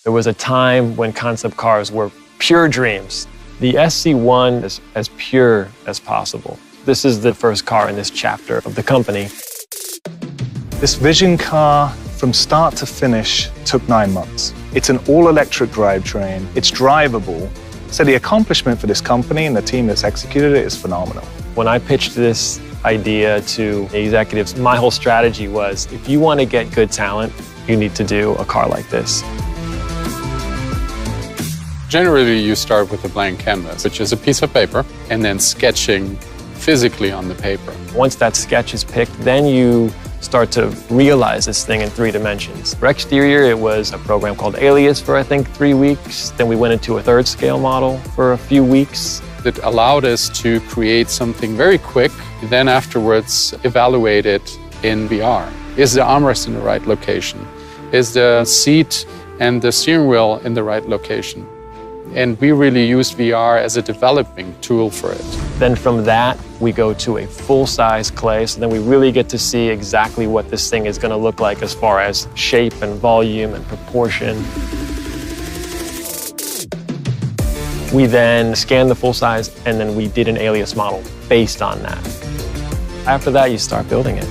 There was a time when concept cars were pure dreams. The SC1 is as pure as possible. This is the first car in this chapter of the company. This vision car, from start to finish, took 9 months. It's an all-electric drivetrain. It's drivable. So the accomplishment for this company and the team that's executed it is phenomenal. When I pitched this idea to executives, my whole strategy was, if you want to get good talent, you need to do a car like this. Generally, you start with a blank canvas, which is a piece of paper, and then sketching physically on the paper. Once that sketch is picked, then you start to realize this thing in 3 dimensions. For exterior, it was a program called Alias for, I think, 3 weeks. Then we went into a 3rd scale model for a few weeks. It allowed us to create something very quick, then afterwards evaluate it in VR. Is the armrest in the right location? Is the seat and the steering wheel in the right location? And we really used VR as a developing tool for it. Then from that, we go to a full-size clay, so then we really get to see exactly what this thing is going to look like as far as shape and volume and proportion. We then scanned the full size, and then we did an Alias model based on that. After that, you start building it.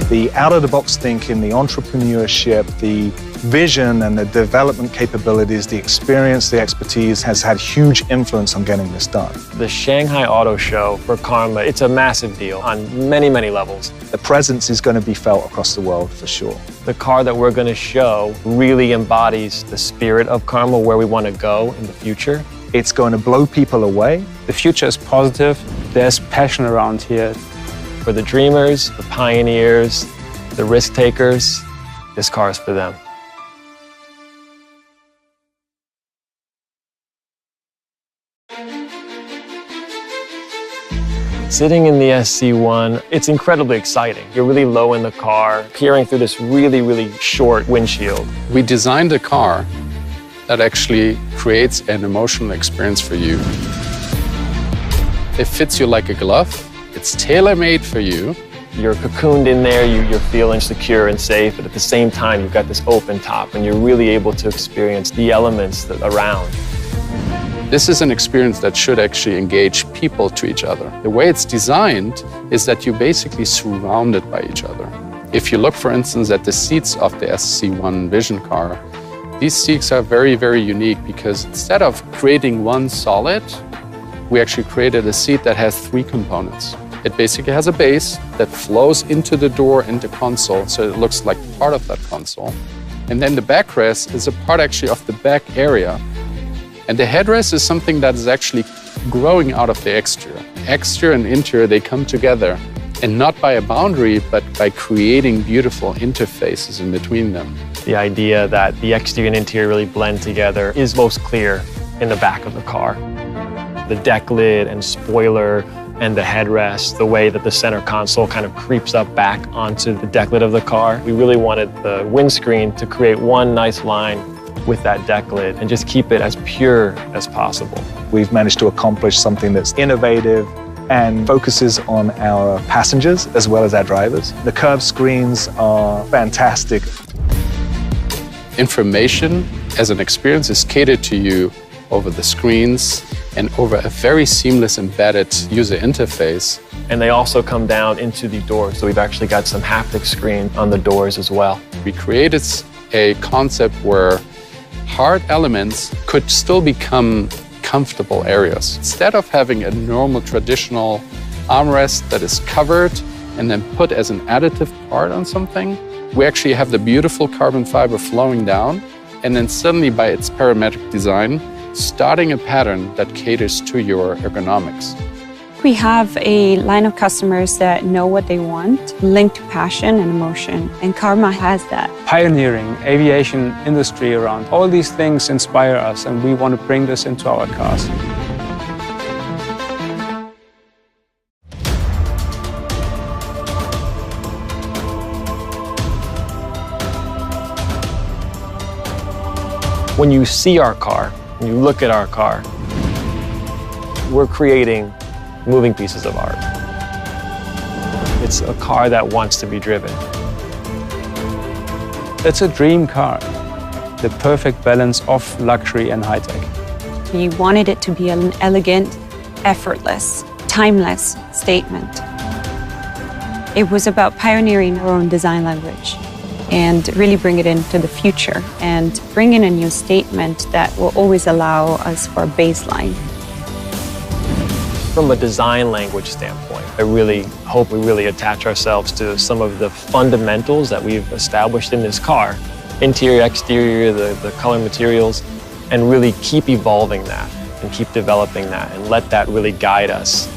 The out-of-the-box thinking, the entrepreneurship, the vision and the development capabilities, the experience, the expertise has had huge influence on getting this done. The Shanghai Auto Show for Karma, it's a massive deal on many, many levels. The presence is going to be felt across the world for sure. The car that we're going to show really embodies the spirit of Karma, where we want to go in the future. It's going to blow people away. The future is positive. There's passion around here. For the dreamers, the pioneers, the risk takers, this car is for them. Sitting in the SC1, it's incredibly exciting. You're really low in the car, peering through this really, really short windshield. We designed a car that actually creates an emotional experience for you. It fits you like a glove. It's tailor-made for you. You're cocooned in there, you're feeling secure and safe, but at the same time, you've got this open top, and you're really able to experience the elements around. This is an experience that should actually engage people to each other. The way it's designed is that you're basically surrounded by each other. If you look, for instance, at the seats of the SC1 Vision car, these seats are very, very unique because instead of creating one solid, we actually created a seat that has 3 components. It basically has a base that flows into the door and the console, so it looks like part of that console. And then the backrest is a part actually of the back area. And the headrest is something that is actually growing out of the exterior. Exterior and interior, they come together, and not by a boundary, but by creating beautiful interfaces in between them. The idea that the exterior and interior really blend together is most clear in the back of the car. The deck lid and spoiler and the headrest, the way that the center console kind of creeps up back onto the deck lid of the car. We really wanted the windscreen to create one nice line with that deck lid and just keep it as pure as possible. We've managed to accomplish something that's innovative and focuses on our passengers as well as our drivers. The curved screens are fantastic. Information as an experience is catered to you over the screens and over a very seamless embedded user interface. And they also come down into the doors, so we've actually got some haptic screen on the doors as well. We created a concept where hard elements could still become comfortable areas. Instead of having a normal traditional armrest that is covered and then put as an additive part on something, we actually have the beautiful carbon fiber flowing down, and then suddenly by its parametric design, starting a pattern that caters to your ergonomics. We have a line of customers that know what they want, linked to passion and emotion, and Karma has that. Pioneering, aviation industry around, all these things inspire us, and we want to bring this into our cars. When you see our car, when you look at our car, we're creating moving pieces of art. It's a car that wants to be driven. It's a dream car, the perfect balance of luxury and high-tech. We wanted it to be an elegant, effortless, timeless statement. It was about pioneering our own design language and really bring it into the future and bring in a new statement that will always allow us for a baseline. From a design language standpoint, I really hope we really attach ourselves to some of the fundamentals that we've established in this car. Interior, exterior, the color materials, and really keep evolving that and keep developing that and let that really guide us.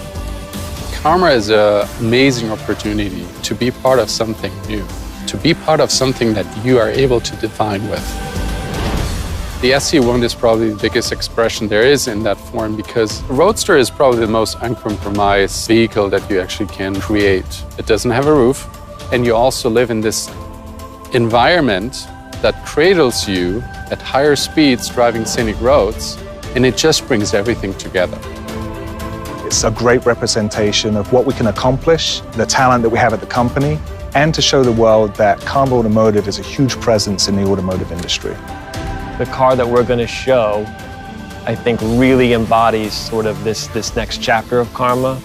Karma is an amazing opportunity to be part of something new, to be part of something that you are able to define with. The SC1 is probably the biggest expression there is in that form because the Roadster is probably the most uncompromised vehicle that you actually can create. It doesn't have a roof, and you also live in this environment that cradles you at higher speeds driving scenic roads, and it just brings everything together. It's a great representation of what we can accomplish, the talent that we have at the company, and to show the world that Karma Automotive is a huge presence in the automotive industry. The car that we're going to show, I think, really embodies sort of this next chapter of Karma.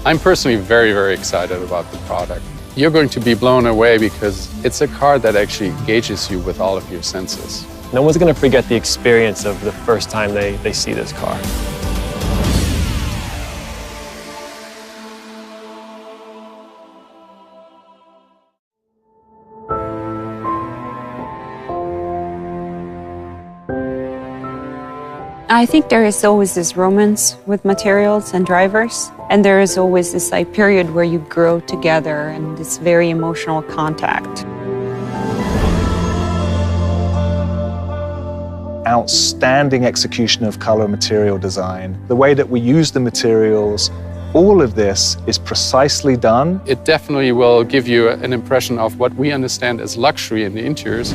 I'm personally very, very excited about the product. You're going to be blown away because it's a car that actually engages you with all of your senses. No one's going to forget the experience of the first time they see this car. I think there is always this romance with materials and drivers, and there is always this period where you grow together and this very emotional contact. Outstanding execution of color material design, the way that we use the materials, all of this is precisely done. It definitely will give you an impression of what we understand as luxury in the interiors.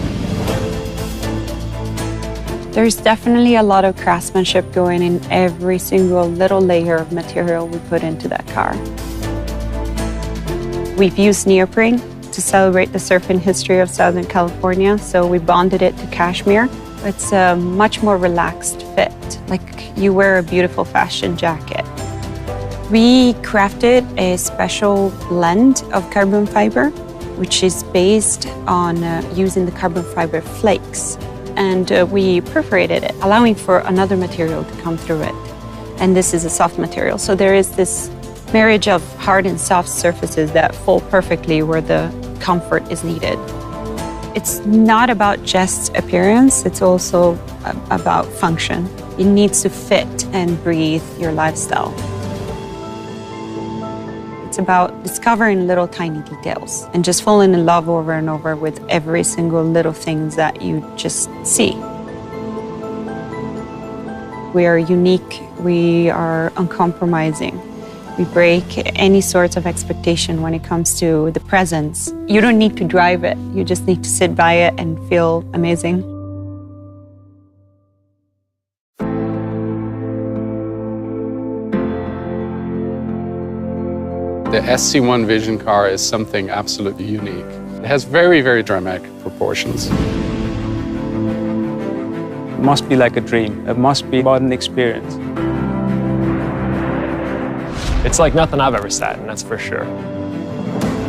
There's definitely a lot of craftsmanship going in every single little layer of material we put into that car. We've used neoprene to celebrate the surfing history of Southern California, so we bonded it to cashmere. It's a much more relaxed fit, like you wear a beautiful fashion jacket. We crafted a special blend of carbon fiber, which is based on using the carbon fiber flakes. And we perforated it, allowing for another material to come through it. And this is a soft material. So there is this marriage of hard and soft surfaces that fall perfectly where the comfort is needed. It's not about just appearance, it's also about function. It needs to fit and breathe your lifestyle. It's about discovering little tiny details and just falling in love over and over with every single little thing that you just see. We are unique, we are uncompromising. We break any sorts of expectation when it comes to the presence. You don't need to drive it, you just need to sit by it and feel amazing. The SC1 Vision car is something absolutely unique. It has very, very dramatic proportions. It must be like a dream. It must be about an experience. It's like nothing I've ever sat in, that's for sure.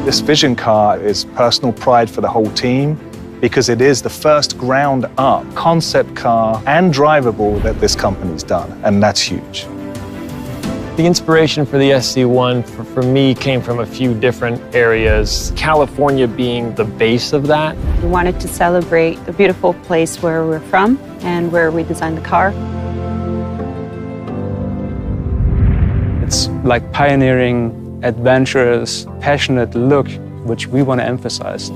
This Vision car is personal pride for the whole team because it is the first ground-up concept car and drivable that this company's done, and that's huge. The inspiration for the SC1 for me came from a few different areas, California being the base of that. We wanted to celebrate the beautiful place where we're from and where we designed the car. It's like pioneering, adventurous, passionate look, which we want to emphasize.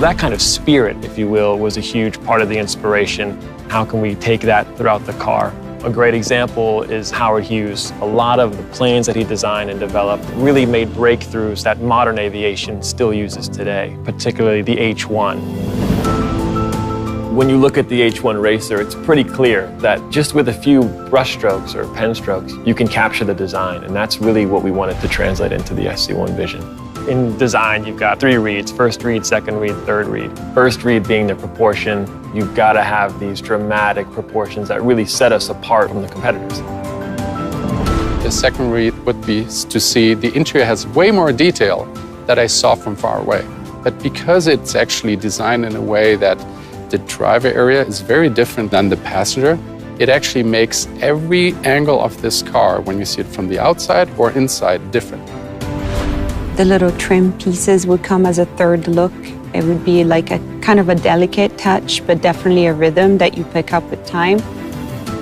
That kind of spirit, if you will, was a huge part of the inspiration. How can we take that throughout the car? A great example is Howard Hughes. A lot of the planes that he designed and developed really made breakthroughs that modern aviation still uses today, particularly the H1. When you look at the H1 Racer, it's pretty clear that just with a few brush strokes or pen strokes, you can capture the design, and that's really what we wanted to translate into the SC1 Vision. In design, you've got 3 reads: first read, second read, third read. First read being the proportion. You've got to have these dramatic proportions that really set us apart from the competitors. The second read would be to see the interior has way more detail that I saw from far away. But because it's actually designed in a way that the driver area is very different than the passenger, it actually makes every angle of this car, when you see it from the outside or inside, different. The little trim pieces would come as a third look. It would be like a kind of a delicate touch, but definitely a rhythm that you pick up with time.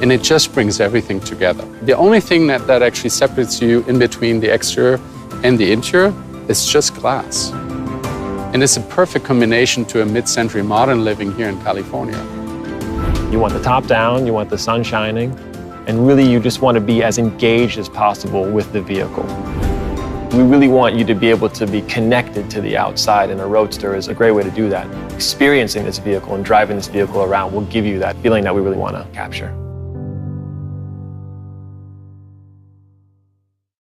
And it just brings everything together. The only thing that actually separates you in between the exterior and the interior is just glass. And it's a perfect combination to a mid-century modern living here in California. You want the top down, you want the sun shining, and really you just want to be as engaged as possible with the vehicle. We really want you to be able to be connected to the outside, and a Roadster is a great way to do that. Experiencing this vehicle and driving this vehicle around will give you that feeling that we really want to capture.